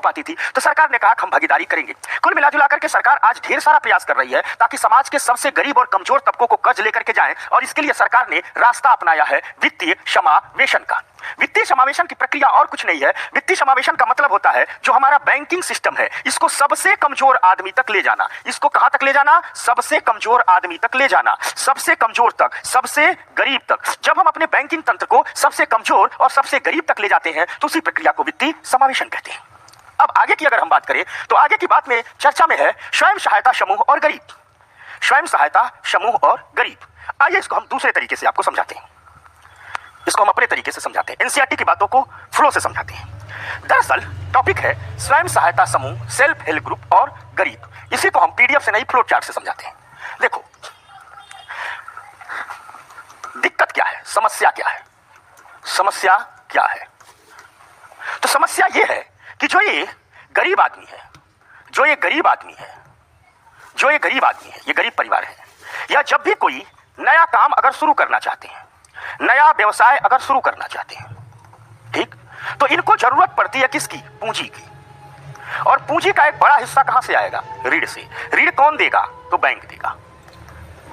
पाती थी, तो सरकार ने कहा हम भागीदारी करेंगे। कुल मिलाजुला करके सरकार आज ढेर सारा प्रयास कर रही है ताकि समाज के सबसे गरीब और कमजोर तबकों को कर्ज लेकर के जाएं, और इसके लिए सरकार ने रास्ता अपनाया है वित्तीय समावेशन का। वित्तीय समावेशन की प्रक्रिया और कुछ नहीं है। वित्तीय समावेशन का मतलब होता है जो हमारा बैंकिंग सिस्टम है इसको सबसे कमजोर आदमी तक ले जाना। इसको कहां तक ले जाना? सबसे कमजोर आदमी तक ले जाना, सबसे कमजोर तक, सबसे गरीब तक। जब हम अपने बैंकिंग तंत्र को सबसे कमजोर और सबसे गरीब तक ले जाते हैं तो उसी प्रक्रिया को वित्तीय समावेशन कहते हैं। अब आगे की अगर हम बात करें तो आगे की बात में चर्चा में है स्वयं सहायता समूह और गरीब। स्वयं सहायता समूह और गरीब, आइए इसको हम दूसरे तरीके से आपको समझाते हैं। इसको हम अपने तरीके से समझाते हैं, एनसीईआरटी की बातों को फ्लो से समझाते हैं। दरअसल टॉपिक है स्वयं सहायता समूह, सेल्फ हेल्प ग्रुप और गरीब। इसी को हम पीडीएफ से नहीं फ्लो चार्ट से समझाते हैं। देखो दिक्कत क्या है, समस्या क्या है, समस्या क्या है? तो समस्या यह है कि जो ये गरीब आदमी है, जो ये गरीब आदमी है, जो ये गरीब आदमी है, ये गरीब परिवार है, या जब भी कोई नया काम अगर शुरू करना चाहते हैं, नया व्यवसाय अगर शुरू करना चाहते हैं, ठीक, तो इनको जरूरत पड़ती है किसकी? पूंजी की। और पूंजी का एक बड़ा हिस्सा कहां से आएगा? ऋण से। ऋण कौन देगा? तो बैंक देगा,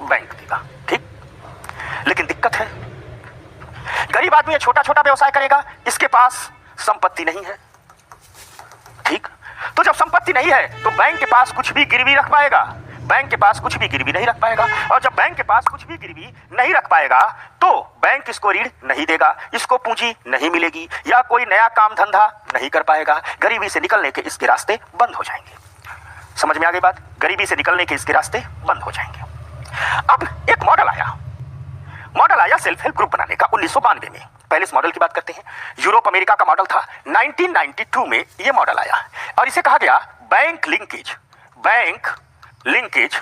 बैंक देगा, ठीक। लेकिन दिक्कत है, गरीब आदमी छोटा छोटा व्यवसाय करेगा, इसके पास संपत्ति नहीं है, ठीक। तो जब संपत्ति नहीं है तो बैंक के पास कुछ भी गिरवी रख पाएगा? बैंक के पास कुछ भी गिरवी नहीं रख पाएगा। और जब बैंक के पास कुछ भी गिरवी नहीं रख पाएगा तो बैंक इसको ऋण नहीं देगा, इसको पूंजी नहीं मिलेगी, या कोई नया काम धंधा नहीं कर पाएगा। गरीबी से निकलने के इसके रास्ते बंद हो जाएंगे। समझ में आ गई बात? गरीबी से निकलने के इसके रास्ते बंद हो जाएंगे। अब एक मॉडल आया सेल्फ हेल्प ग्रुप बनाने का 1992 में। पहले इस मॉडल की बात करते हैं। यूरोप अमेरिका का मॉडल था। 1992 में यह मॉडल आया और इसे कहा गया bank linkage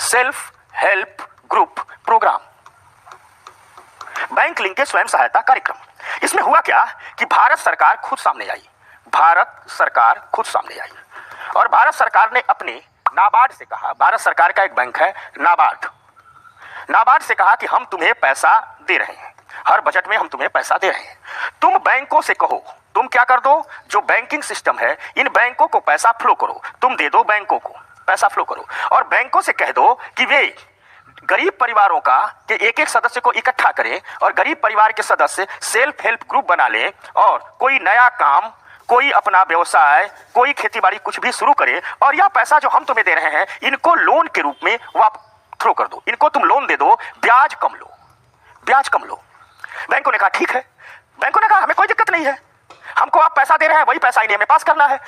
self help group program, bank linkage स्वयं सहायता कार्यक्रम। इसमें हुआ क्या कि भारत सरकार खुद सामने आई और भारत सरकार ने अपने नाबार्ड से कहा, भारत सरकार का एक बैंक है नाबार्ड से कहा कि हम तुम्हें पैसा दे रहे हैं, हर बजट में हम तुम्हें पैसा दे रहे हैं, तुम बैंकों से कहो, तुम क्या कर दो, जो बैंकिंग सिस्टम है इन बैंकों को पैसा फ्लो करो, तुम दे दो बैंकों को पैसा फ्लो करो, और बैंकों से कह दो कि वे गरीब परिवारों का के एक एक सदस्य को इकट्ठा करें और गरीब परिवार के सदस्य सेल्फ हेल्प ग्रुप बना लें और कोई नया काम, कोई अपना व्यवसाय, कोई खेतीबाड़ी कुछ भी शुरू करे, और यह पैसा जो हम तुम्हें दे रहे हैं इनको लोन के रूप में वापस थ्रो कर दो, इनको तुम लोन दे दो, ब्याज कम लो। बैंकों ने कहा ठीक है, बैंकों ने कहा हमें कोई दिक्कत नहीं है, हमको आप पैसा दे रहे हैं, वही पैसा इन्हें हमें पास करना है।